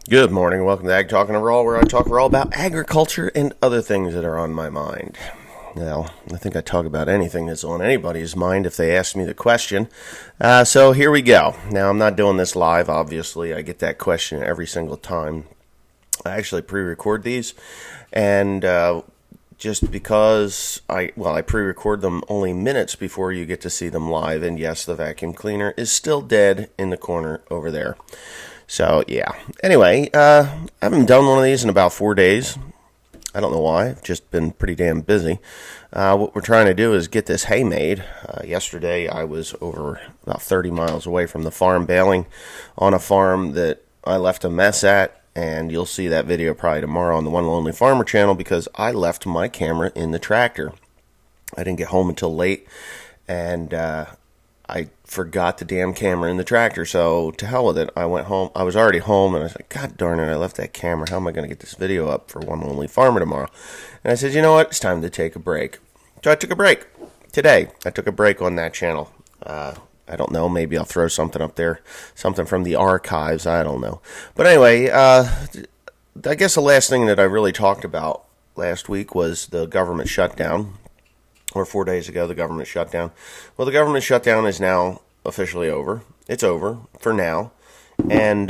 Good morning. Welcome to Ag Talking Overall, where I talk overall about agriculture and other things that are on my mind. Now, I think I talk about anything that's on anybody's mind if they ask me the question. So here we go. Now, I'm not doing this live, obviously. I get that question every single time. I actually pre-record these, and just because I pre-record them only minutes before you get to see them live. And yes, the vacuum cleaner is still dead in the corner over there. So, yeah. Anyway, I haven't done one of these in about 4 days. I don't know why. I've just been pretty damn busy. What we're trying to do is get this hay made. Yesterday, I was over about 30 miles away from the farm, baling on a farm that I left a mess at. And you'll see that video probably tomorrow on the One Lonely Farmer channel because I left my camera in the tractor. I didn't get home until late, and I forgot the damn camera in the tractor, so to hell with it. I went home. I was already home, and I was like, God darn it, I left that camera. How am I going to get this video up for One Lonely Farmer tomorrow? And I said, you know what? It's time to take a break. So I took a break. Today, I took a break on that channel. I don't know. Maybe I'll throw something up there. Something from the archives. I don't know. But anyway, I guess the last thing that I really talked about last week was the government shutdown. Or 4 days ago, the government shutdown. Well, the government shutdown is now officially over. It's over for now. And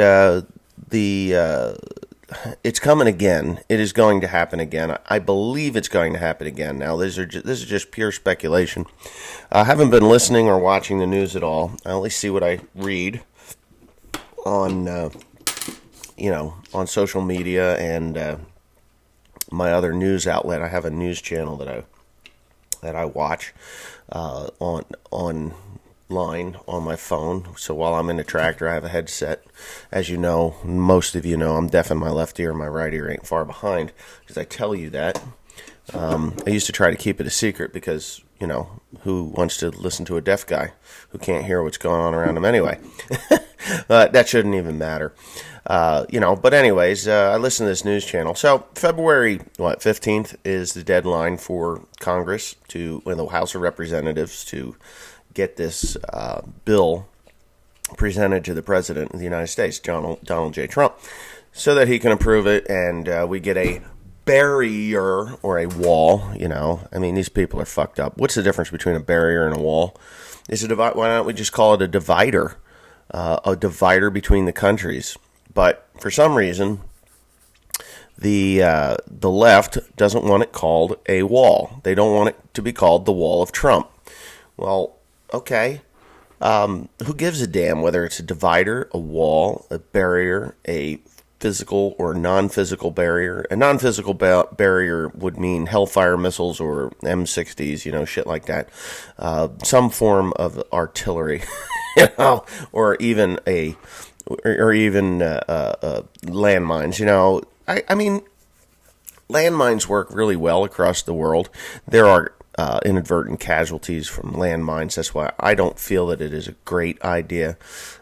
it's coming again. It is going to happen again. I believe it's going to happen again. Now, this is just pure speculation. I haven't been listening or watching the news at all. I only see what I read on, on social media and my other news outlet. I have a news channel that I watch online on my phone. So while I'm in the tractor, I have a headset. As you know, most of you know, I'm deaf in my left ear. My right ear ain't far behind, because I tell you that. I used to try to keep it a secret because, who wants to listen to a deaf guy who can't hear what's going on around him anyway? That shouldn't even matter. But anyways, I listen to this news channel. So February 15th is the deadline for Congress the House of Representatives to get this bill presented to the President of the United States, Donald J. Trump, so that he can approve it, and we get a barrier or a wall. I mean, these people are fucked up. What's the difference between a barrier and a wall? Why don't we just call it a divider? A divider between the countries. But for some reason, the left doesn't want it called a wall. They don't want it to be called the Wall of Trump. Well, okay. Who gives a damn whether it's a divider, a wall, a barrier, a physical or non-physical barrier? A non-physical barrier would mean Hellfire missiles or M60s, shit like that. Some form of artillery, or even landmines. I mean, landmines work really well across the world. There are inadvertent casualties from landmines. That's why I don't feel that it is a great idea.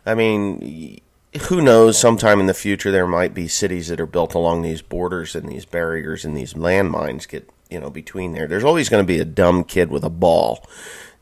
I mean, who knows? Sometime in the future, there might be cities that are built along these borders, and these barriers and these landmines get, between there. There's always going to be a dumb kid with a ball,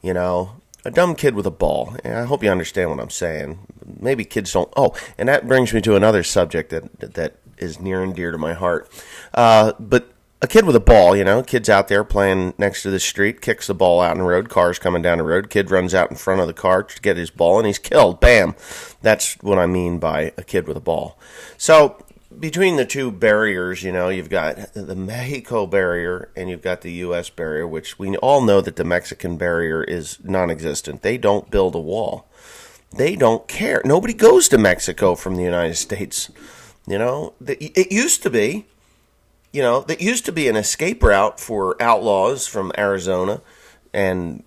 a dumb kid with a ball. And I hope you understand what I'm saying. Maybe kids don't. Oh, and that brings me to another subject that is near and dear to my heart. But a kid with a ball, kids out there playing next to the street, kicks the ball out in the road, cars coming down the road, kid runs out in front of the car to get his ball, and he's killed. Bam. That's what I mean by a kid with a ball. So between the two barriers, you've got the Mexico barrier and you've got the U.S. barrier, which we all know that the Mexican barrier is non-existent. They don't build a wall. They don't care. Nobody goes to Mexico from the United States. It used to be. That used to be an escape route for outlaws from Arizona and,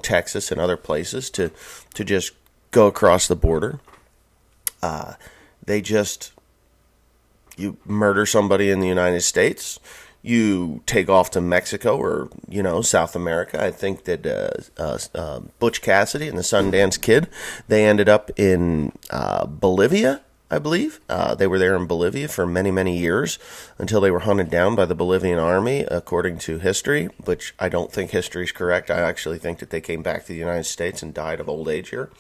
Texas and other places to just go across the border. You murder somebody in the United States, you take off to Mexico or, South America. I think that Butch Cassidy and the Sundance Kid, they ended up in Bolivia. I believe. They were there in Bolivia for many, many years until they were hunted down by the Bolivian army, according to history, which I don't think history is correct. I actually think that they came back to the United States and died of old age here.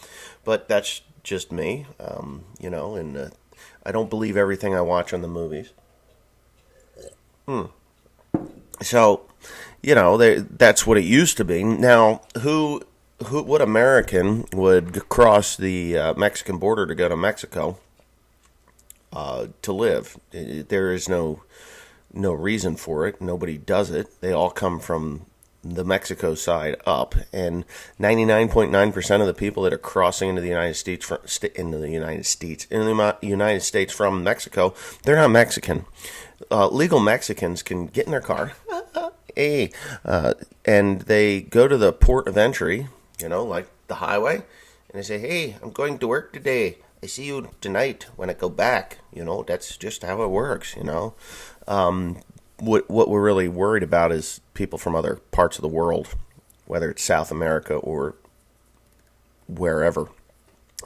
But that's just me, and I don't believe everything I watch on the movies. So, that's what it used to be. Now, what American would cross the Mexican border to go to Mexico to live? There is no reason for it. Nobody does it. They all come from the Mexico side up, and 99.9% of the people that are crossing into the United States from Mexico, they're not Mexican. Legal Mexicans can get in their car, and they go to the port of entry, like the highway, and they say, "Hey, I'm going to work today. I see you tonight when I go back." That's just how it works. What we're really worried about is people from other parts of the world, whether it's South America or wherever.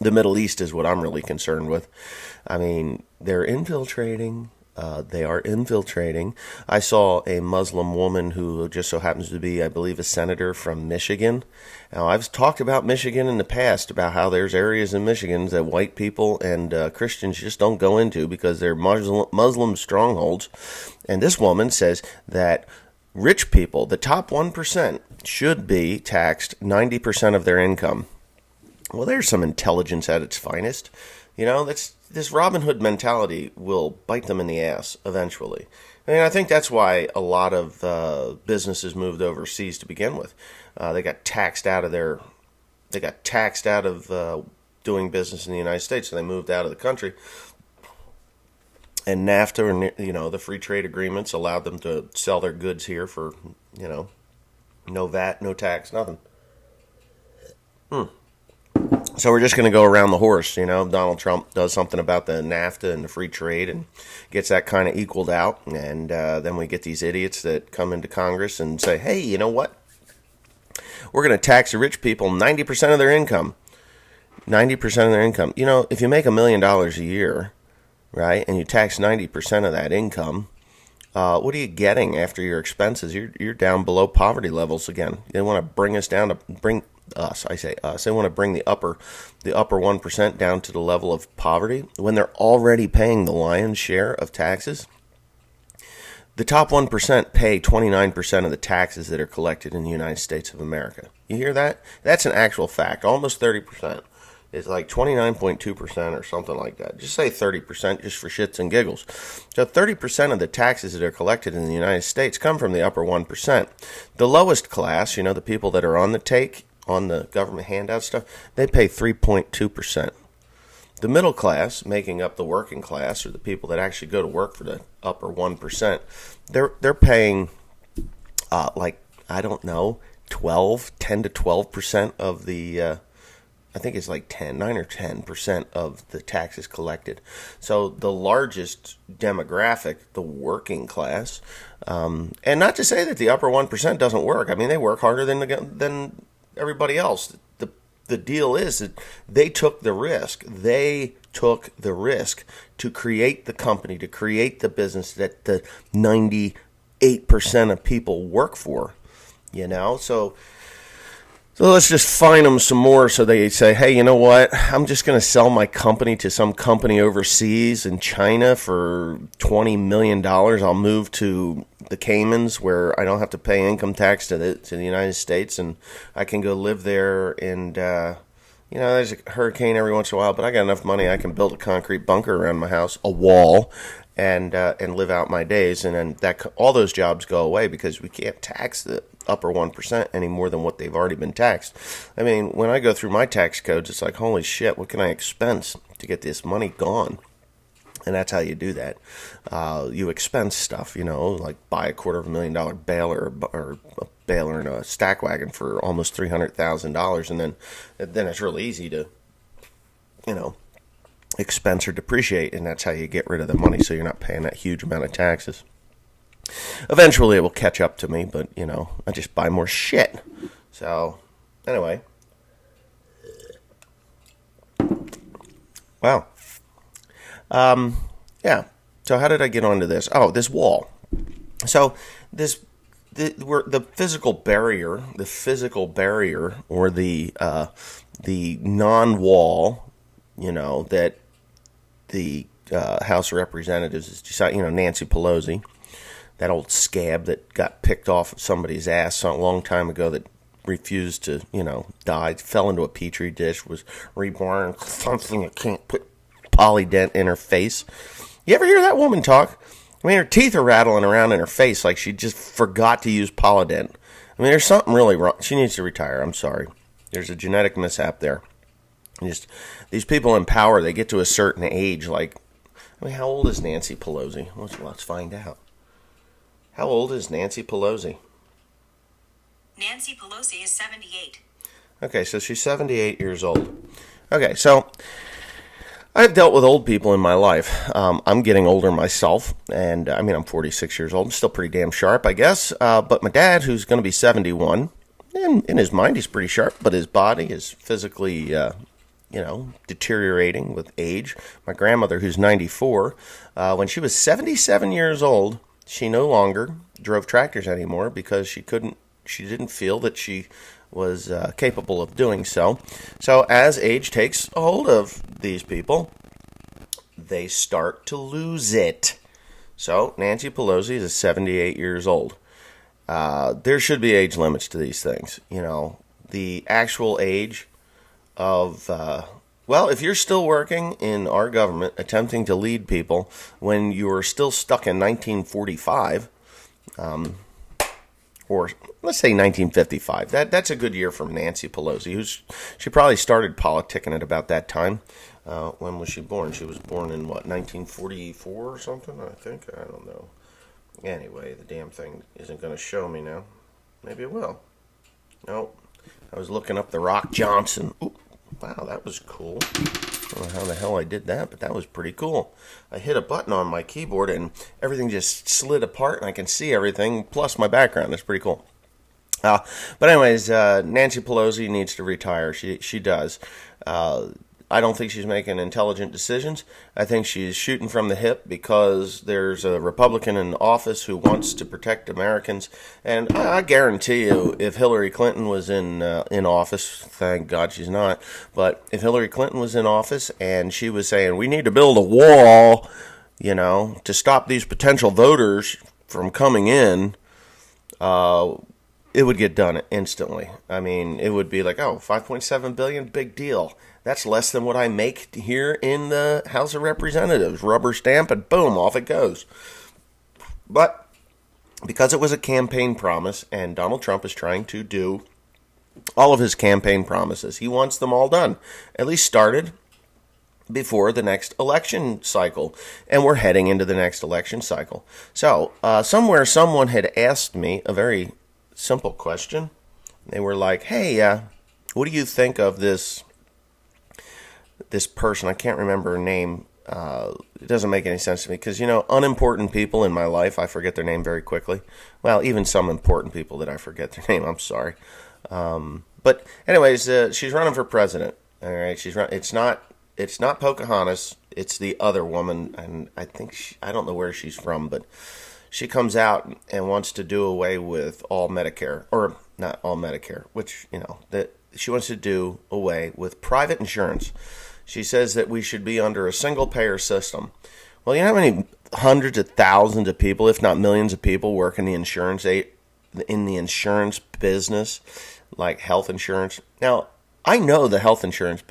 The Middle East is what I'm really concerned with. I mean, they're infiltrating. They are infiltrating. I saw a Muslim woman who just so happens to be, I believe, a senator from Michigan. Now, I've talked about Michigan in the past, about how there's areas in Michigan that white people and Christians just don't go into because they're Muslim strongholds. And this woman says that rich people, the top 1%, should be taxed 90% of their income. Well, there's some intelligence at its finest. This Robin Hood mentality will bite them in the ass eventually. I think that's why a lot of businesses moved overseas to begin with. They got taxed out of doing business in the United States, so they moved out of the country. And NAFTA, or the free trade agreements, allowed them to sell their goods here for, no VAT, no tax, nothing. So we're just going to go around the horse. Donald Trump does something about the NAFTA and the free trade and gets that kind of equaled out. And then we get these idiots that come into Congress and say, hey, you know what? We're going to tax the rich people 90% of their income. 90% of their income. If you make $1 million a year, right, and you tax 90% of that income, what are you getting after your expenses? You're down below poverty levels again. They want to bring us down to us. I say us. They want to bring the upper 1% down to the level of poverty when they're already paying the lion's share of taxes. The top 1% pay 29% of the taxes that are collected in the United States of America. You hear that? That's an actual fact. Almost 30%. It's like 29.2% or something like that. Just say 30% just for shits and giggles. So 30% of the taxes that are collected in the United States come from the upper 1%. The lowest class, the people that are on the take, on the government handout stuff, they pay 3.2%. The middle class, making up the working class, or the people that actually go to work for the upper 1%, they're paying I don't know, 10 to 12% of the I think it's like 9 or 10% of the taxes collected. So the largest demographic, the working class, and not to say that the upper 1% doesn't work. I mean, they work harder than everybody else. The deal is that they took the risk. They took the risk to create the company, to create the business that the 98% of people work for. So let's just fine them some more so they say, hey, you know what? I'm just going to sell my company to some company overseas in China for $20 million. I'll move to the Caymans where I don't have to pay income tax to the United States, and I can go live there. And, there's a hurricane every once in a while, but I got enough money I can build a concrete bunker around my house, a wall, and live out my days. And then all those jobs go away because we can't tax the upper 1% any more than what they've already been taxed. I mean, when I go through my tax codes, it's like, holy shit, what can I expense to get this money gone? And that's how you do that. You expense stuff, like buy a $250,000 baler or a baler and a stack wagon for almost $300,000, and then it's real easy to, expense or depreciate, and that's how you get rid of the money so you're not paying that huge amount of taxes. Eventually it will catch up to me, but, I just buy more shit. So, anyway. Wow. Yeah. So how did I get onto this? Oh, this wall. So, the physical barrier, or the non-wall, that the House of Representatives is deciding, Nancy Pelosi, that old scab that got picked off of somebody's ass a long time ago that refused to, died, fell into a petri dish, was reborn, something that can't put Polydent in her face. You ever hear that woman talk? I mean, her teeth are rattling around in her face like she just forgot to use Polydent. I mean, there's something really wrong. She needs to retire. I'm sorry. There's a genetic mishap there. Just these people in power, they get to a certain age. How old is Nancy Pelosi? Let's find out. How old is Nancy Pelosi? Nancy Pelosi is 78. Okay, so she's 78 years old. Okay, so I've dealt with old people in my life. I'm getting older myself, and I'm 46 years old. I'm still pretty damn sharp, I guess. But my dad, who's going to be 71, in his mind, he's pretty sharp, but his body is physically, deteriorating with age. My grandmother, who's 94, when she was 77 years old, she no longer drove tractors anymore because she didn't feel that she was capable of doing so. So as age takes a hold of these people, they start to lose it. So Nancy Pelosi is 78 years old. There should be age limits to these things. The actual age of, if you're still working in our government, attempting to lead people when you're still stuck in 1945, or let's say 1955. That's a good year for Nancy Pelosi. She probably started politicking at about that time. When was she born? She was born in 1944 or something, I think. I don't know. Anyway, the damn thing isn't going to show me now. Maybe it will. Nope. I was looking up the Rock Johnson. Ooh, wow, that was cool. I don't know how the hell I did that, but that was pretty cool. I hit a button on my keyboard and everything just slid apart and I can see everything plus my background. That's pretty cool. But anyways, Nancy Pelosi needs to retire. She does. I don't think she's making intelligent decisions. I think she's shooting from the hip because there's a Republican in office who wants to protect Americans. And I guarantee you, if Hillary Clinton was in office, thank God she's not, but if Hillary Clinton was in office and she was saying, we need to build a wall, to stop these potential voters from coming in, it would get done instantly. I mean, it would be like, $5.7 billion, big deal. That's less than what I make here in the House of Representatives. Rubber stamp and boom, off it goes. But because it was a campaign promise, and Donald Trump is trying to do all of his campaign promises, he wants them all done, at least started before the next election cycle. And we're heading into the next election cycle. So somewhere someone had asked me a very simple question. They were like, hey, what do you think of this person? I can't remember her name. It doesn't make any sense to me because, unimportant people in my life, I forget their name very quickly. Well, even some important people that I forget their name, I'm sorry. But anyways, she's running for president. All right, It's not Pocahontas. It's the other woman, and I think I don't know where she's from, but she comes out and wants to do away with all Medicare, or not all Medicare, which that she wants to do away with private insurance. She says that we should be under a single-payer system. Well, you know how many hundreds of thousands of people, if not millions of people, work in the insurance business, like health insurance. Now, I know the health insurance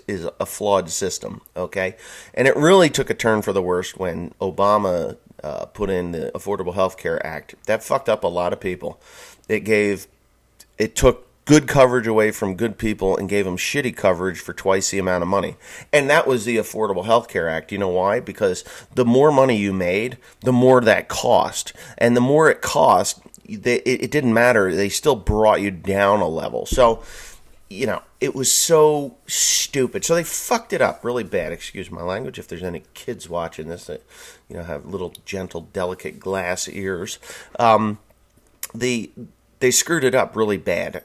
is a flawed system, okay? And it really took a turn for the worst when Obama put in the Affordable Health Care Act. That fucked up a lot of people. It took good coverage away from good people and gave them shitty coverage for twice the amount of money. And that was the Affordable Health Care Act. You know why? Because the more money you made, the more that cost. And the more it cost, it didn't matter. They still brought you down a level. So, it was so stupid. So they fucked it up really bad. Excuse my language. If there's any kids watching this that, have little gentle, delicate glass ears. They screwed it up really bad.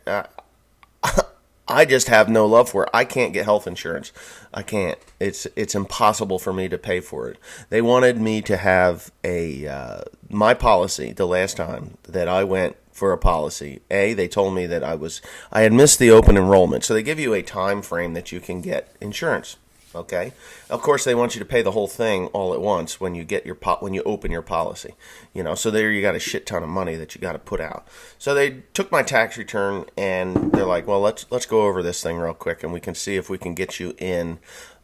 I just have no love for it. I can't get health insurance. I can't. It's impossible for me to pay for it. They wanted me to have my policy the last time that I went for a policy. They told me that I had missed the open enrollment. So they give you a time frame that you can get insurance. Okay. Of course, they want you to pay the whole thing all at once when you get your when you open your policy. So there you got a shit ton of money that you got to put out. So they took my tax return and they're like, well, let's go over this thing real quick and we can see if we can get you in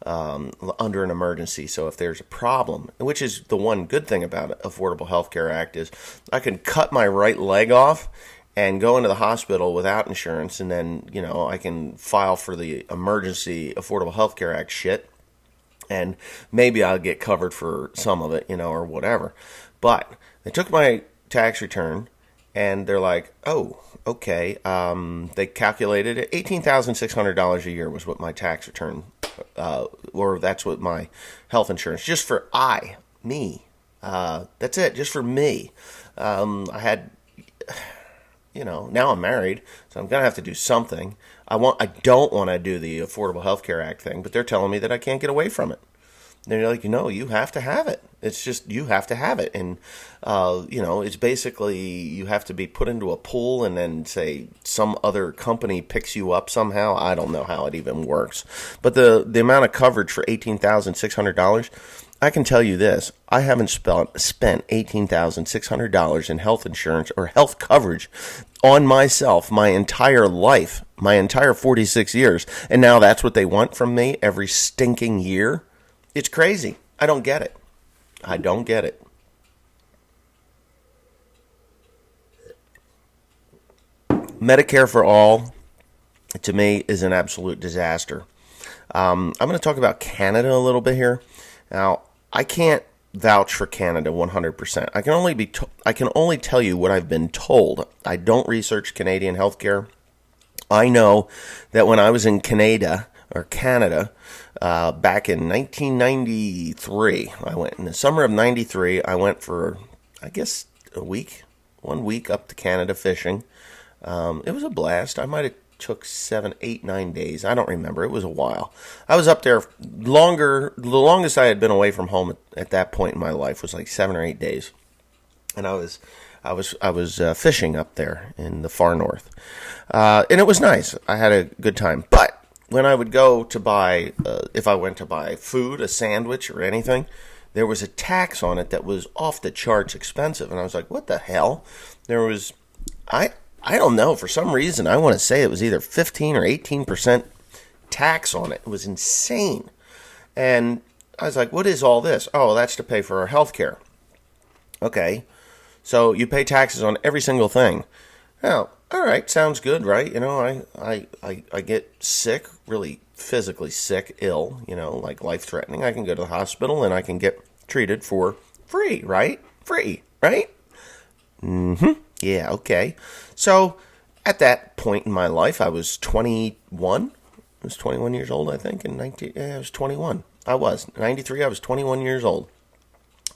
under an emergency. So if there's a problem, which is the one good thing about Affordable Health Care Act, is I can cut my right leg off and go into the hospital without insurance, and then, I can file for the emergency Affordable Health Care Act shit, and maybe I'll get covered for some of it, or whatever. But they took my tax return, and they're like, oh, okay, they calculated it. $18,600 a year was what my tax return, or that's what my health insurance, just for me. That's it, just for me. I had... now I'm married, so I'm going to have to do something. I don't want to do the Affordable Health Care Act thing, but they're telling me that I can't get away from it. They're like, you have to have it. It's just, you have to have it. And, it's basically, you have to be put into a pool and then, say, some other company picks you up somehow. I don't know how it even works. But the amount of coverage for $18,600, I can tell you this. I haven't spent $18,600 in health insurance or health coverage on myself my entire life, my entire 46 years. And now that's what they want from me every stinking year. It's crazy. I don't get it. I don't get it. Medicare for all, to me, is an absolute disaster. I'm going to talk about Canada a little bit here. Now, I can't vouch for Canada 100%. I can only tell you what I've been told. I don't research Canadian healthcare. I know that when I was in Canada, back in 1993, I went in the summer of '93. I went for, I guess, 1 week up to Canada fishing. It was a blast. I might have took 7, 8, 9 days. I don't remember. It was a while. I was up there longer. The longest I had been away from home at that point in my life was like 7 or 8 days, and I was fishing up there in the far north, and it was nice. I had a good time. But when I would go to buy, if I went to buy food, a sandwich or anything, there was a tax on it that was off the charts expensive, and I was like, "What the hell?" There was, I don't know, for some reason, I want to say it was either 15 or 18% tax on it. It was insane. And I was like, what is all this? Oh, that's to pay for our health care. Okay, so you pay taxes on every single thing. Now, all right, sounds good, right? I get sick, really physically sick, ill, like life-threatening. I can go to the hospital and I can get treated for free, right? Free, right? Mm-hmm. Yeah, okay. So, at that point in my life, I was 21. I was 21 years old, I think. I was 21. I was. 93, I was 21 years old.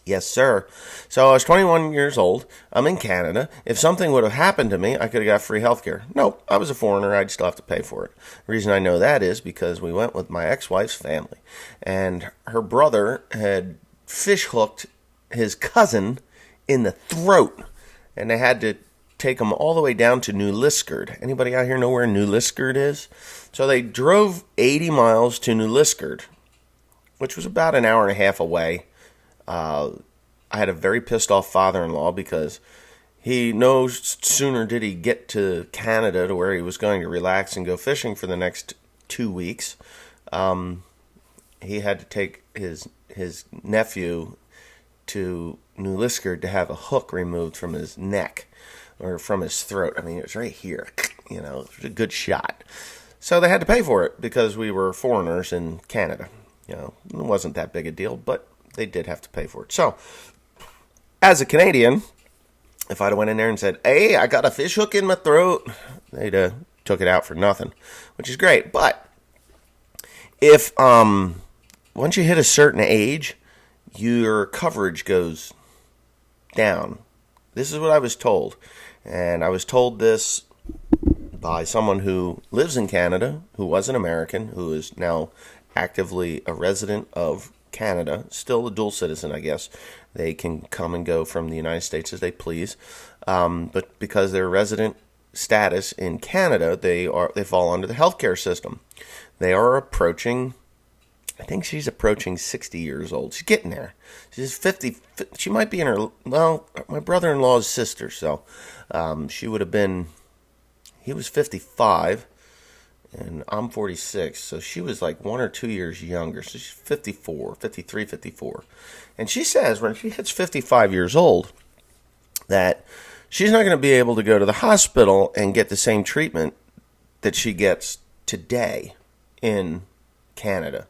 Yes, sir. So, I was 21 years old. I'm in Canada. If something would have happened to me, I could have got free health care. Nope, I was a foreigner. I'd still have to pay for it. The reason I know that is because we went with my ex-wife's family. And her brother had fish hooked his cousin in the throat. And they had to take them all the way down to New Liskeard. Anybody out here know where New Liskeard is? So they drove 80 miles to New Liskeard, which was about an hour and a half away. I had a very pissed off father-in-law because he no sooner did he get to Canada to where he was going to relax and go fishing for the next 2 weeks. He had to take his nephew to New Liskeard to have a hook removed from his neck or from his throat. I mean, it was right here. It was a good shot. So they had to pay for it because we were foreigners in Canada. It wasn't that big a deal, but they did have to pay for it. So, as a Canadian, if I'd have went in there and said, "Hey, I got a fish hook in my throat," they'd took it out for nothing, which is great. But if once you hit a certain age, your coverage goes down. This is what I was told. And I was told this by someone who lives in Canada, who was an American, who is now actively a resident of Canada, still a dual citizen, I guess. They can come and go from the United States as they please. But because they're resident status in Canada, they fall under the healthcare system. They are approaching I think she's approaching 60 years old. She's getting there. She's 50. She might be in her, well, my brother-in-law's sister. So she would have been, he was 55 and I'm 46. So she was like 1 or 2 years younger. So she's 54, 53, 54. And she says when she hits 55 years old that she's not going to be able to go to the hospital and get the same treatment that she gets today in Canada.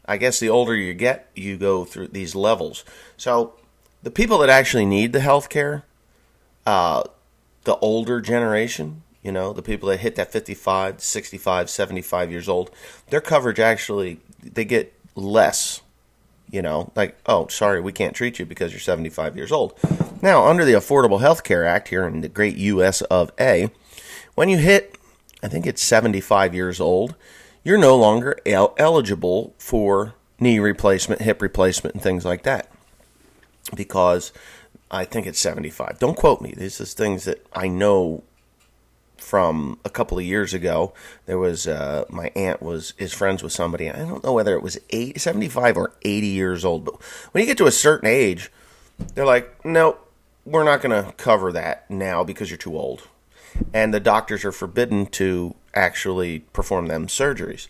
I guess the older you get, you go through these levels. So the people that actually need the health care, the older generation, you know, the people that hit that 55, 65, 75 years old, their coverage actually, they get less. You know, like, oh, sorry, we can't treat you because you're 75 years old. Now, under the Affordable Health Care Act here in the great U.S. of A., when you hit, I think it's 75 years old, you're no longer eligible for knee replacement, hip replacement, and things like that. Because I think it's 75. Don't quote me. This is things that I know from a couple of years ago. There was my aunt is friends with somebody. I don't know whether it was 75 or 80 years old, but when you get to a certain age, they're like, no, we're not going to cover that now because you're too old. And the doctors are forbidden to actually perform them surgeries.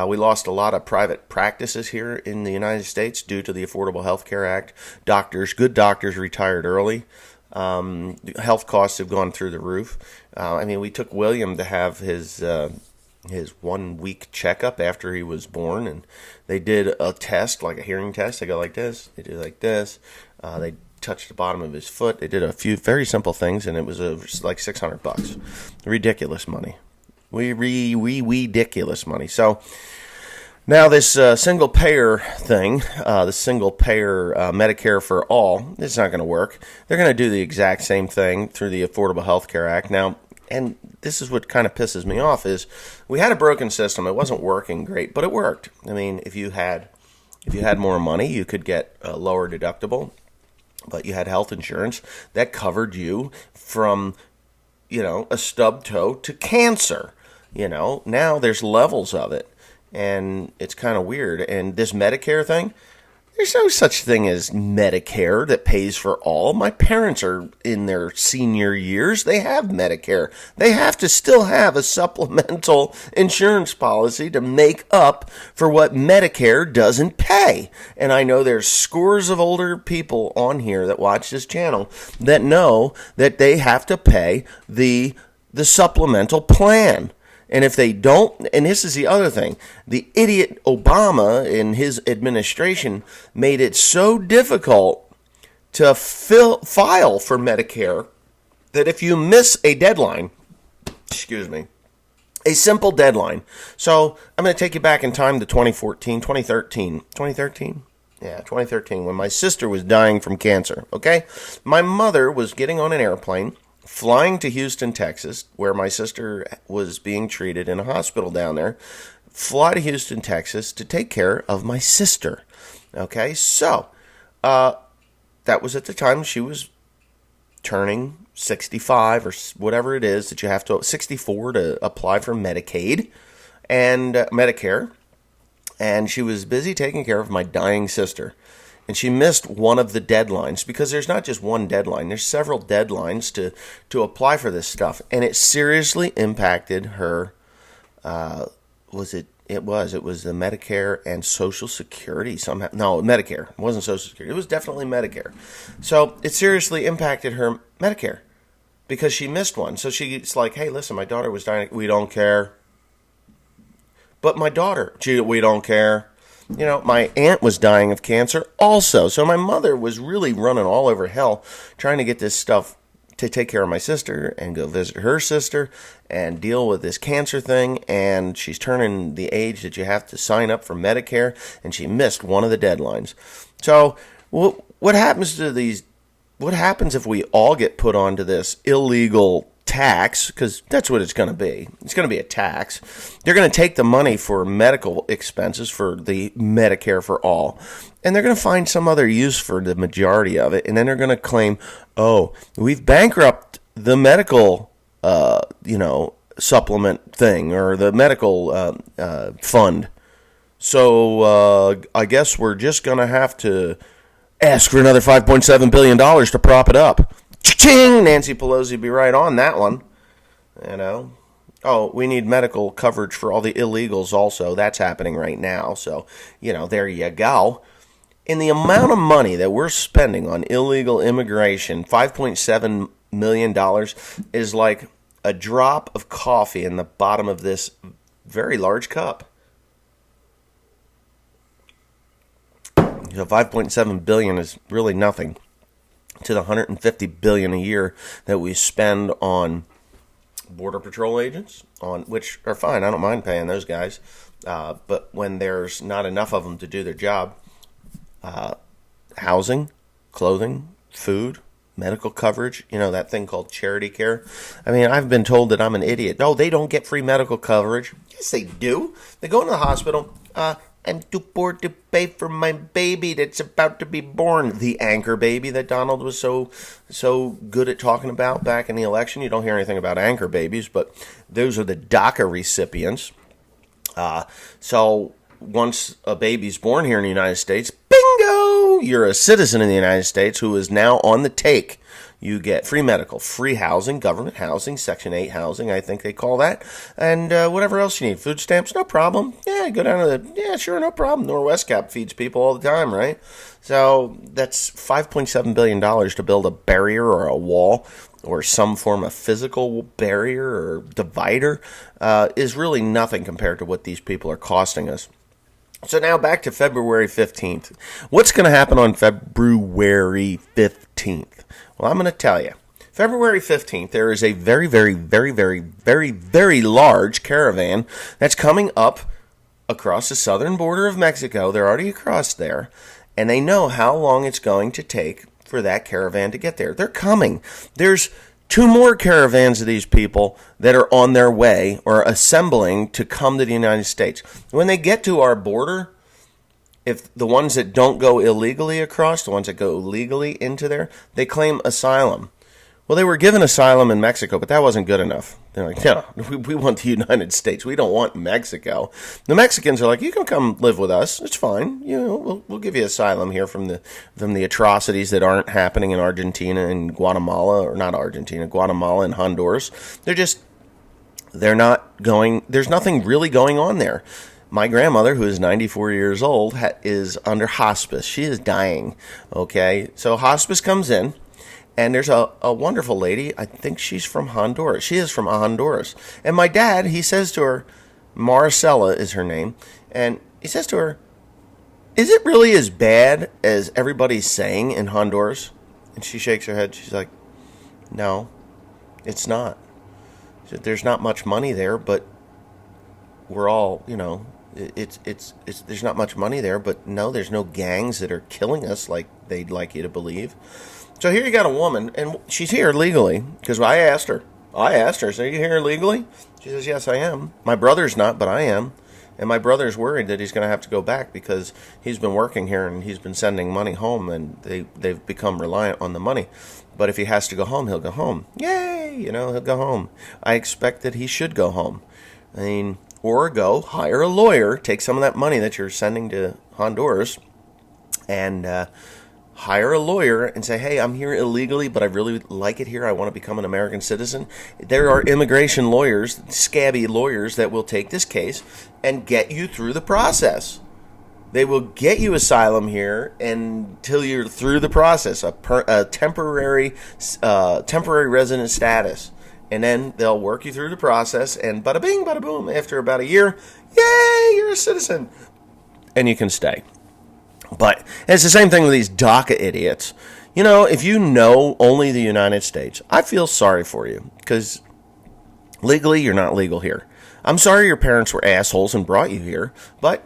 We lost a lot of private practices here in the United States due to the Affordable Health Care Act. Good doctors retired early. Health costs have gone through the roof. I mean, we took William to have his 1 week checkup after he was born, and they did a test, like a hearing test. They go like this, they do like this. They touched the bottom of his foot. They did a few very simple things, and it was like $600. Ridiculous money. Ridiculous money. So now this single payer thing, the single payer Medicare for all, it's not going to work. They're going to do the exact same thing through the Affordable Health Care Act. Now, and this is what kind of pisses me off, is we had a broken system. It wasn't working great, but it worked. I mean, if you had more money, you could get a lower deductible, but you had health insurance that covered you from, you know, a stub toe to cancer. You know, now there's levels of it. And it's kind of weird. And this Medicare thing, there's no such thing as Medicare that pays for all. My parents are in their senior years. They have Medicare. They have to still have a supplemental insurance policy to make up for what Medicare doesn't pay. And I know there's scores of older people on here that watch this channel that know that they have to pay the supplemental plan. And if they don't, and this is the other thing, the idiot Obama in his administration made it so difficult to file for Medicare that if you miss a deadline, a simple deadline. So I'm going to take you back in time to 2013. Yeah, 2013, when my sister was dying from cancer, okay? My mother was getting on an airplane, flying to Houston, Texas, where my sister was being treated in a hospital down there. Fly to Houston, Texas to take care of my sister. Okay, so that was at the time she was turning 65 or whatever it is that you have to, 64 to apply for Medicaid and Medicare. And she was busy taking care of my dying sister. And she missed one of the deadlines, because there's not just one deadline. There's several deadlines to apply for this stuff. And it seriously impacted her. It was the Medicare and Social Security somehow. No, Medicare. It wasn't Social Security. It was definitely Medicare. So it seriously impacted her Medicare because she missed one. So she's like, hey, listen, my daughter was dying. We don't care. But my daughter, we don't care. You know, my aunt was dying of cancer also. So my mother was really running all over hell trying to get this stuff to take care of my sister and go visit her sister and deal with this cancer thing. And she's turning the age that you have to sign up for Medicare, and she missed one of the deadlines. So what happens to these? What happens if we all get put onto this illegal tax? Because that's what it's going to be. It's going to be a tax. They're going to take the money for medical expenses for the Medicare for all, and they're going to find some other use for the majority of it, and then they're going to claim, oh, we've bankrupted the medical supplement thing or the medical fund. So I guess we're just going to have to ask for another $5.7 billion to prop it up. Cha-ching! Nancy Pelosi be right on that one. You know. Oh, we need medical coverage for all the illegals also. That's happening right now. So, there you go. And the amount of money that we're spending on illegal immigration, $5.7 million, is like a drop of coffee in the bottom of this very large cup. $5.7 billion is really nothing to the $150 billion a year that we spend on Border Patrol agents, which are fine. I don't mind paying those guys. But when there's not enough of them to do their job, housing, clothing, food, medical coverage, that thing called charity care. I mean, I've been told that I'm an idiot. No, they don't get free medical coverage. Yes, they do. They go into the hospital. I'm too poor to pay for my baby that's about to be born. The anchor baby that Donald was so good at talking about back in the election. You don't hear anything about anchor babies, but those are the DACA recipients. So once a baby's born here in the United States, bingo, you're a citizen in the United States who is now on the take. You get free medical, free housing, government housing, Section 8 housing, I think they call that, and whatever else you need. Food stamps, no problem. Yeah, go down to sure, no problem. Norwestcap feeds people all the time, right? So that's $5.7 billion to build a barrier or a wall or some form of physical barrier or divider is really nothing compared to what these people are costing us. So now back to February 15th. What's going to happen on February 15th? Well, I'm going to tell you. February 15th, there is a very, very, very, very, very, very large caravan that's coming up across the southern border of Mexico. They're already across there, and they know how long it's going to take for that caravan to get there. They're coming. There's 2 more caravans of these people that are on their way or assembling to come to the United States. When they get to our border, if the ones that don't go illegally across, the ones that go legally into there, they claim asylum. Well, they were given asylum in Mexico, but that wasn't good enough. They're like, no, we want the United States. We don't want Mexico. The Mexicans are like, you can come live with us. It's fine. We'll give you asylum here from the atrocities that aren't happening in Argentina and Guatemala, or not Argentina, Guatemala and Honduras. They're not going, there's nothing really going on there. My grandmother, who is 94 years old, is under hospice. She is dying, okay? So hospice comes in, and there's a wonderful lady. I think she's from Honduras. She is from Honduras. And my dad, he says to her, Marcella is her name, and he says to her, is it really as bad as everybody's saying in Honduras? And she shakes her head. She's like, no, it's not. She said, there's not much money there, but we're all, it's there's not much money there, but no, there's no gangs that are killing us like they'd like you to believe. So here you got a woman, and she's here legally, because I asked her, so are you here legally? She says, yes, I am. My brother's not, but I am. And my brother's worried that he's going to have to go back because he's been working here and he's been sending money home, and they've become reliant on the money. But if he has to go home, he'll go home. Yay! He'll go home. I expect that he should go home. I mean, or go hire a lawyer, take some of that money that you're sending to Honduras, and hire a lawyer and say, hey, I'm here illegally, but I really like it here. I want to become an American citizen. There are immigration lawyers, scabby lawyers, that will take this case and get you through the process. They will get you asylum here until you're through the process, a temporary resident status. And then they'll work you through the process, and bada bing, bada boom, after about a year, yay, you're a citizen. And you can stay. But it's the same thing with these DACA idiots. If you know only the United States, I feel sorry for you, because legally you're not legal here. I'm sorry your parents were assholes and brought you here, but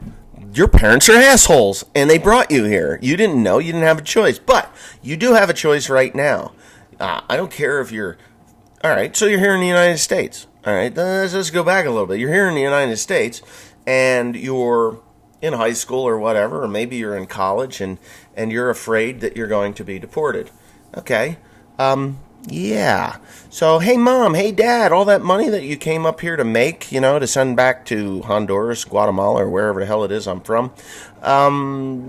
your parents are assholes and they brought you here. You didn't know, you didn't have a choice, but you do have a choice right now. I don't care if you're... All right, so you're here in the United States. All right, let's go back a little bit. You're here in the United States, and you're in high school or whatever, or maybe you're in college, and you're afraid that you're going to be deported. Okay, Yeah. So, hey, Mom, hey, Dad, all that money that you came up here to make, to send back to Honduras, Guatemala, or wherever the hell it is I'm from,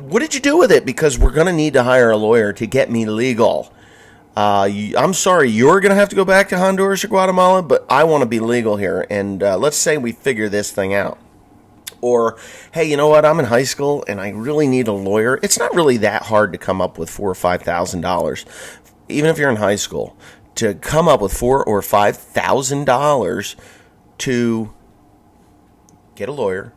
what did you do with it? Because we're going to need to hire a lawyer to get me legal. I'm sorry, you're going to have to go back to Honduras or Guatemala, but I want to be legal here. And let's say we figure this thing out. Or, hey, you know what? I'm in high school and I really need a lawyer. It's not really that hard to come up with $4,000 or $5,000, even if you're in high school, to come up with $4,000 or $5,000 to get a lawyer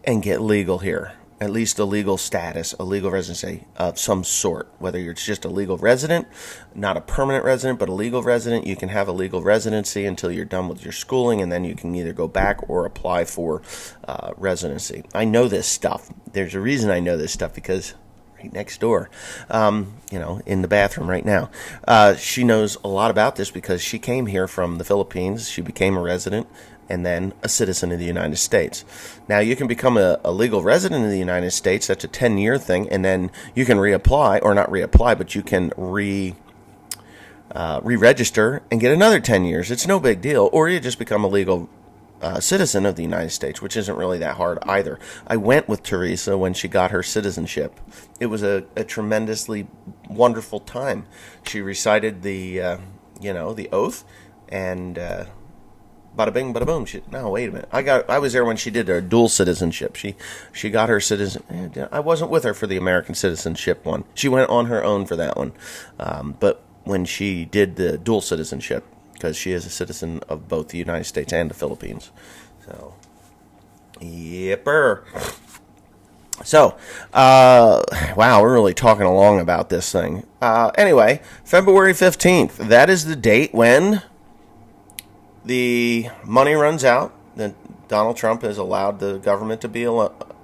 and get legal here. At least a legal status, a legal residency of some sort. Whether you're just a legal resident, not a permanent resident, but a legal resident, you can have a legal residency until you're done with your schooling, and then you can either go back or apply for residency. I know this stuff. There's a reason I know this stuff, because right next door, in the bathroom right now, she knows a lot about this because she came here from the Philippines. She became a resident and then a citizen of the United States. Now, you can become a legal resident of the United States. That's a 10-year thing, and then you can reapply, or not reapply, but you can re-register and get another 10 years. It's no big deal. Or you just become a legal citizen of the United States, which isn't really that hard either. I went with Teresa when she got her citizenship. It was a tremendously wonderful time. She recited the oath, and bada bing, bada boom. No, wait a minute. I was there when she did her dual citizenship. She got her citizen. I wasn't with her for the American citizenship one. She went on her own for that one. But when she did the dual citizenship, because she is a citizen of both the United States and the Philippines. So, yipper. So, wow, we're really talking along about this thing. Anyway, February 15th. That is the date when the money runs out that Donald Trump has allowed the government to be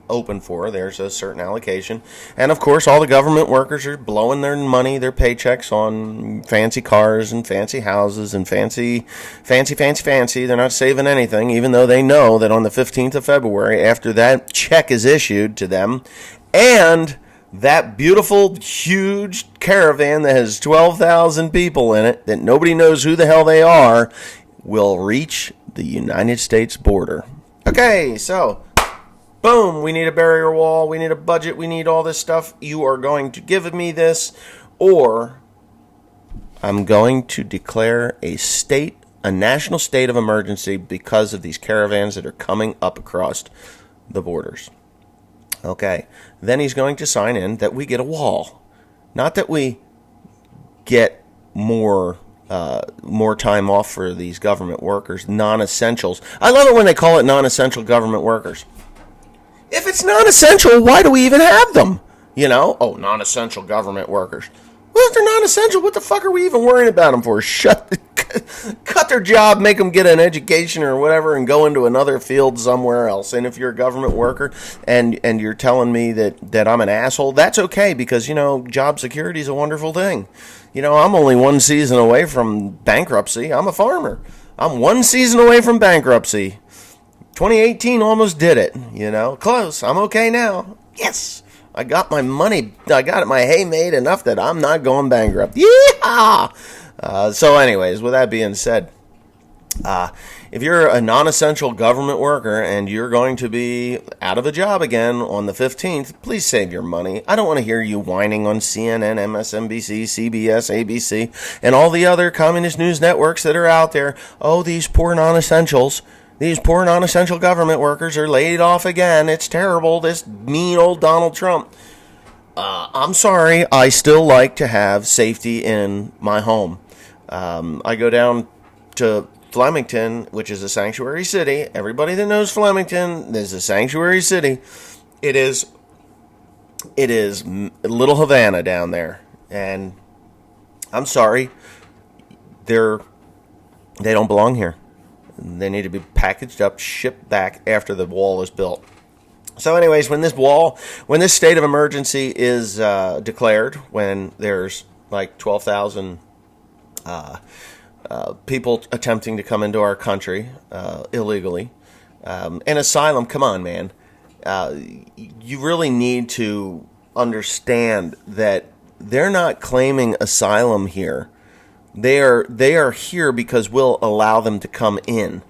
open for. There's a certain allocation. And, of course, all the government workers are blowing their money, their paychecks on fancy cars and fancy houses and fancy. They're not saving anything, even though they know that on the 15th of February, after that check is issued to them, and that beautiful, huge caravan that has 12,000 people in it, that nobody knows who the hell they are, will reach the United States border. Okay, so, boom, we need a barrier wall, we need a budget, we need all this stuff. You are going to give me this, or I'm going to declare a national state of emergency because of these caravans that are coming up across the borders. Okay, then he's going to sign in that we get a wall. Not that we get more time off for these government workers, non-essentials. I love it when they call it non-essential government workers. If it's non-essential, why do we even have them? Non-essential government workers. Well, if they're non-essential, what the fuck are we even worrying about them for? Cut their job, make them get an education or whatever, and go into another field somewhere else. And if you're a government worker and you're telling me that I'm an asshole, that's okay, because, job security is a wonderful thing. I'm only one season away from bankruptcy. I'm a farmer. I'm one season away from bankruptcy. 2018 almost did it, Close. I'm okay now. Yes. I got my money. I got my hay made enough that I'm not going bankrupt. Yeehaw! So anyways, with that being said, if you're a non-essential government worker and you're going to be out of a job again on the 15th, please save your money. I don't want to hear you whining on CNN, MSNBC, CBS, ABC, and all the other communist news networks that are out there. Oh, these poor non-essentials. These poor non-essential government workers are laid off again. It's terrible. This mean old Donald Trump. I'm sorry. I still like to have safety in my home. I go down to Flemington, which is a sanctuary city. Everybody that knows Flemington is a sanctuary city. It is Little Havana down there. And I'm sorry. They don't belong here. They need to be packaged up, shipped back after the wall is built. So anyways, when this state of emergency is declared, when there's like 12,000 people attempting to come into our country illegally, and asylum, come on, man. You really need to understand that they're not claiming asylum here They are here because we'll allow them to come in.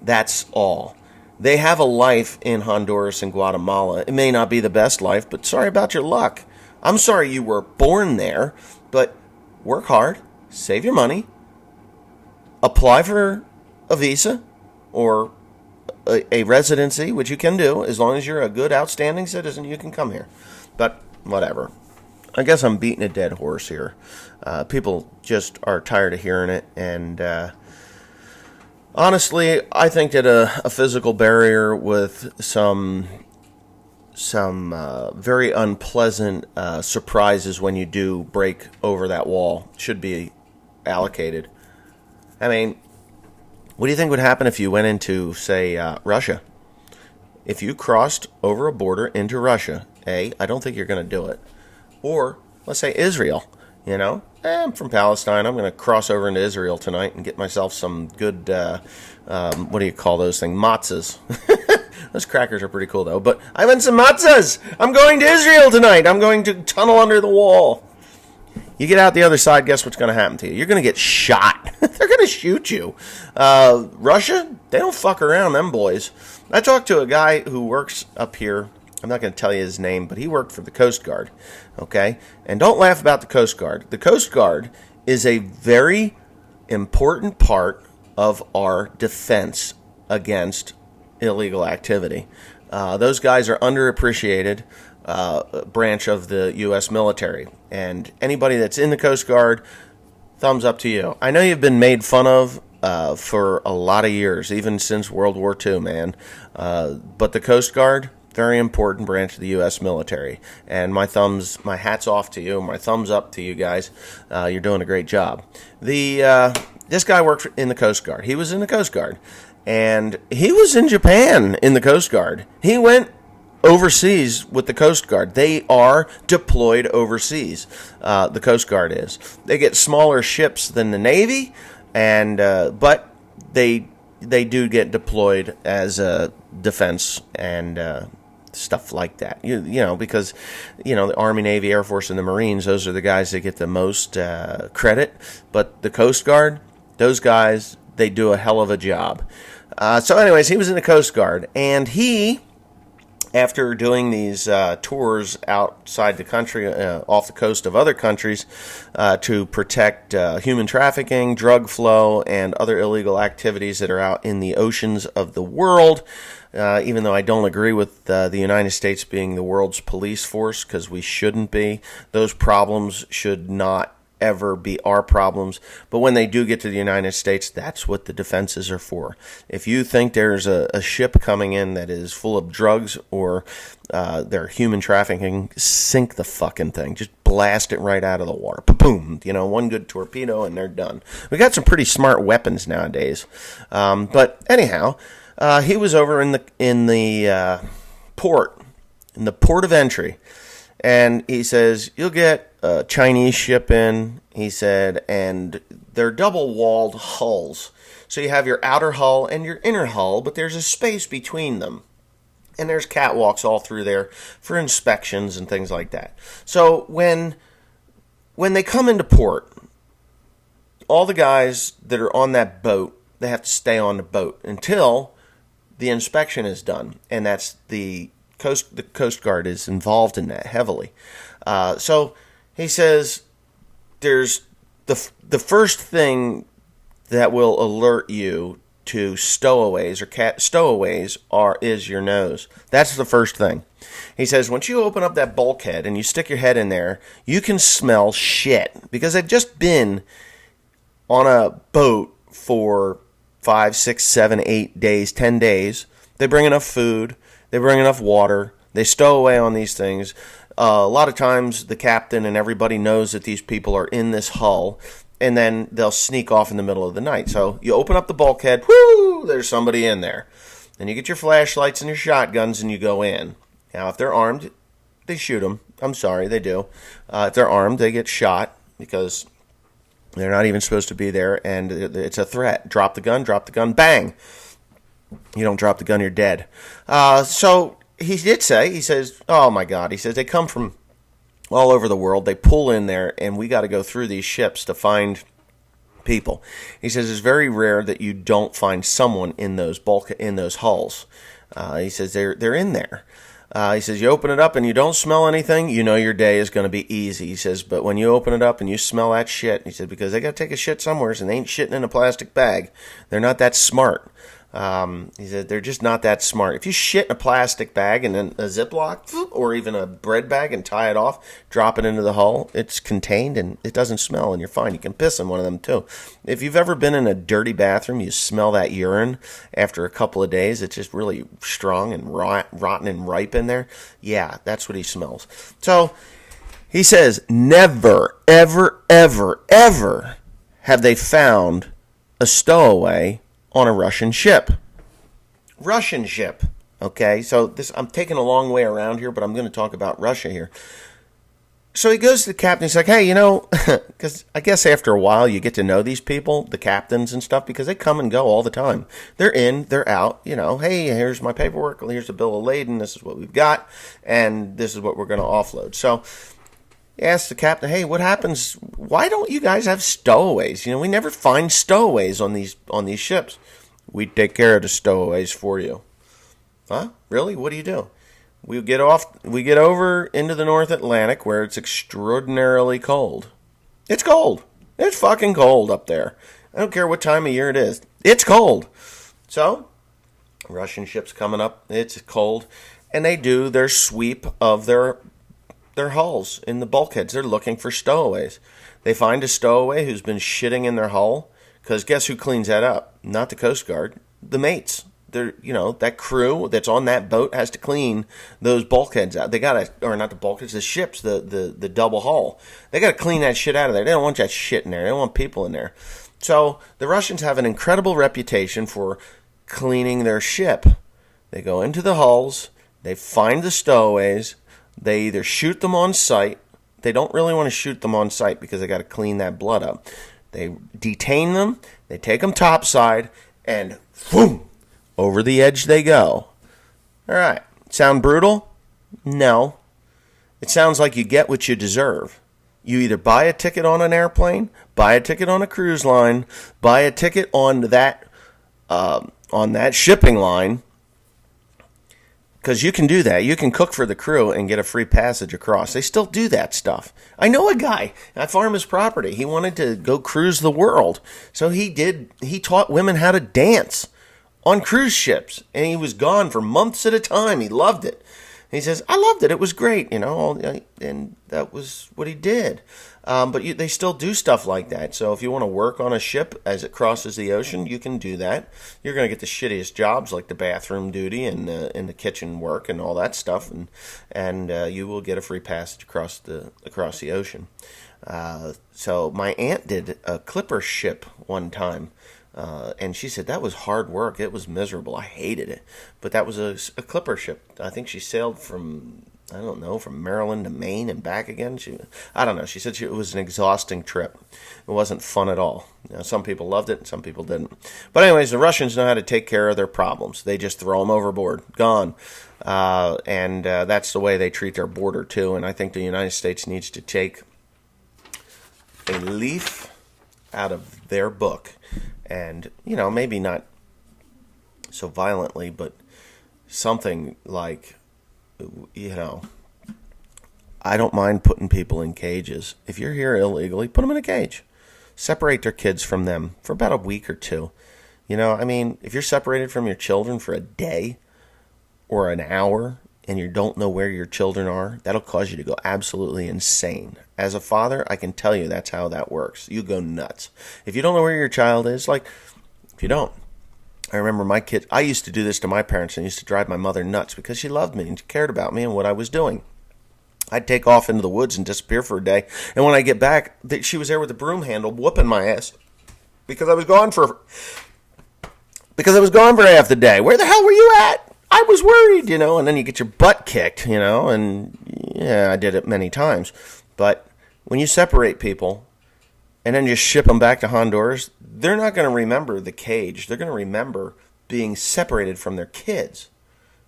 That's all. They have a life in Honduras and Guatemala. It may not be the best life, but sorry about your luck. I'm sorry you were born there, but work hard, save your money, apply for a visa or a residency, which you can do as long as you're a good, outstanding citizen. You can come here. But whatever. I guess I'm beating a dead horse here. People just are tired of hearing it, and honestly, I think that a physical barrier with some very unpleasant surprises when you do break over that wall should be allocated. I mean, what do you think would happen if you went into, say, Russia? If you crossed over a border into Russia, I don't think you're going to do it. Or, let's say Israel, I'm from Palestine. I'm going to cross over into Israel tonight and get myself some good, what do you call those things? Matzahs. Those crackers are pretty cool, though. But I want some matzahs. I'm going to Israel tonight. I'm going to tunnel under the wall. You get out the other side, guess what's going to happen to you? You're going to get shot. They're going to shoot you. Russia, they don't fuck around, them boys. I talked to a guy who works up here. I'm not going to tell you his name, but he worked for the Coast Guard, okay? And don't laugh about the Coast Guard. The Coast Guard is a very important part of our defense against illegal activity. Those guys are underappreciated branch of the U.S. military. And anybody that's in the Coast Guard, thumbs up to you. I know you've been made fun of for a lot of years, even since World War II, man. But the Coast Guard, very important branch of the U.S. military. And my hat's off to you. My thumbs up to you guys. You're doing a great job. This guy worked in the Coast Guard. He was in the Coast Guard. And he was in Japan in the Coast Guard. He went overseas with the Coast Guard. They are deployed overseas. The Coast Guard is. They get smaller ships than the Navy, and but they do get deployed as a defense and stuff like that. Because the Army, Navy, Air Force, and the Marines, those are the guys that get the most credit. But the Coast Guard, those guys, they do a hell of a job. So anyways, he was in the Coast Guard, and he, after doing these tours outside the country, off the coast of other countries, to protect human trafficking, drug flow, and other illegal activities that are out in the oceans of the world, even though I don't agree with the United States being the world's police force, because we shouldn't be. Those problems should not ever be our problems, but when they do get to the United States, that's what the defenses are for. If you think there's a ship coming in that is full of drugs or they're human trafficking, sink the fucking thing. Just blast it right out of the water. Boom! One good torpedo and they're done. We got some pretty smart weapons nowadays. But anyhow, he was over in the port of entry. And he says, you'll get a Chinese ship in, he said, and they're double-walled hulls. So you have your outer hull and your inner hull, but there's a space between them. And there's catwalks all through there for inspections and things like that. So when they come into port, all the guys that are on that boat, they have to stay on the boat until the inspection is done. And that's the Coast Guard is involved in that heavily. So he says there's the first thing that will alert you to stowaways is your nose. That's the first thing. He says once you open up that bulkhead and you stick your head in there, you can smell shit because they've just been on a boat for 5, 6, 7, 8 days, 10 days. They bring enough food. They bring enough water. They stow away on these things. A lot of times the captain and everybody knows that these people are in this hull, and then they'll sneak off in the middle of the night. So you open up the bulkhead, whoo, there's somebody in there. Then you get your flashlights and your shotguns and you go in. Now, if they're armed, they shoot them. I'm sorry, they do. If they're armed, they get shot because they're not even supposed to be there, and it's a threat. Drop the gun, bang. You don't drop the gun, you're dead. So he did say, he says, oh my God, he says they come from all over the world. They pull in there, and we got to go through these ships to find people. He says it's very rare that you don't find someone in those hulls. He says they're in there. He says you open it up and you don't smell anything, you know your day is going to be easy. He says, but when you open it up and you smell that shit, he said, because they got to take a shit somewhere and they ain't shitting in a plastic bag. They're not that smart. He said they're just not that smart. If you shit in a plastic bag and then a Ziploc or even a bread bag and tie it off, drop it into the hull, it's contained and it doesn't smell and you're fine. You can piss in one of them too. If you've ever been in a dirty bathroom, you smell that urine after a couple of days. It's just really strong and rotten and ripe in there. Yeah, that's what he smells. So he says never, ever, ever, ever have they found a stowaway on a Russian ship. Russian ship. Okay, so I'm taking a long way around here, but I'm going to talk about Russia here. So he goes to the captain. He's like, hey, because I guess after a while you get to know these people, the captains and stuff, because they come and go all the time. They're in, they're out. Hey, here's my paperwork. Here's the bill of lading. This is what we've got, and this is what we're going to offload. So he asked the captain, hey, what happens? Why don't you guys have stowaways? We never find stowaways on these ships. We take care of the stowaways for you. Huh? Really? What do you do? We get over into the North Atlantic where it's extraordinarily cold. It's cold. It's fucking cold up there. I don't care what time of year it is. It's cold. So, Russian ships coming up. It's cold. And they do their sweep of their hulls in the bulkheads. They're looking for stowaways. They find a stowaway who's been shitting in their hull, because guess who cleans that up? Not the Coast Guard, the mates. That crew that's on that boat has to clean those bulkheads out. They gotta, or not the bulkheads, the ships, the double hull. They gotta clean that shit out of there. They don't want that shit in there. They don't want people in there. So the Russians have an incredible reputation for cleaning their ship. They go into the hulls, they find the stowaways, they either shoot them on sight. They don't really want to shoot them on sight because they got to clean that blood up. They detain them. They take them topside, and boom, over the edge they go. All right. Sound brutal? No. It sounds like you get what you deserve. You either buy a ticket on an airplane, buy a ticket on a cruise line, buy a ticket on that shipping line. Because you can do that. You can cook for the crew and get a free passage across. They still do that stuff. I know a guy at Farm His Property. He wanted to go cruise the world. So he taught women how to dance on cruise ships. And he was gone for months at a time. He loved it. He says, I loved it. It was great, and that was what he did. But they still do stuff like that. So if you want to work on a ship as it crosses the ocean, you can do that. You're going to get the shittiest jobs like the bathroom duty and the kitchen work and all that stuff, and you will get a free passage across the ocean. So my aunt did a clipper ship one time. And she said that was hard work. It was miserable. I hated it. But that was a clipper ship. I think she sailed from Maryland to Maine and back again. I don't know. She said it was an exhausting trip. It wasn't fun at all. Some people loved it and some people didn't. But anyways, the Russians know how to take care of their problems. They just throw them overboard. Gone. And that's the way they treat their border too. And I think the United States needs to take a leaf out of their book. And, maybe not so violently, but something like, I don't mind putting people in cages. If you're here illegally, put them in a cage. Separate their kids from them for about a week or two. If you're separated from your children for a day or an hour and you don't know where your children are, that'll cause you to go absolutely insane. As a father, I can tell you that's how that works. You go nuts. If you don't know where your child is, if you don't. I remember my kids, I used to do this to my parents and used to drive my mother nuts because she loved me and she cared about me and what I was doing. I'd take off into the woods and disappear for a day. And when I get back, she was there with the broom handle whooping my ass because I was gone for half the day. Where the hell were you at? I was worried, and then you get your butt kicked, and yeah, I did it many times. But when you separate people and then just ship them back to Honduras, they're not going to remember the cage. They're going to remember being separated from their kids.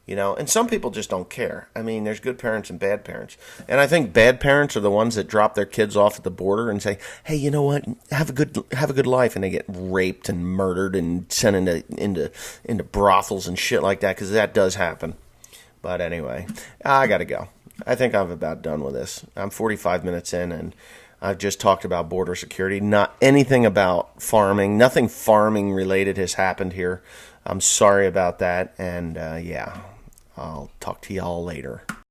And some people just don't care. I mean, there's good parents and bad parents. And I think bad parents are the ones that drop their kids off at the border and say, "Hey, you know what? Have a good life," and they get raped and murdered and sent into brothels and shit like that, because that does happen. But anyway, I got to go. I think I'm about done with this. I'm 45 minutes in, and I've just talked about border security. Not anything about farming. Nothing farming related has happened here. I'm sorry about that. And yeah, I'll talk to y'all later.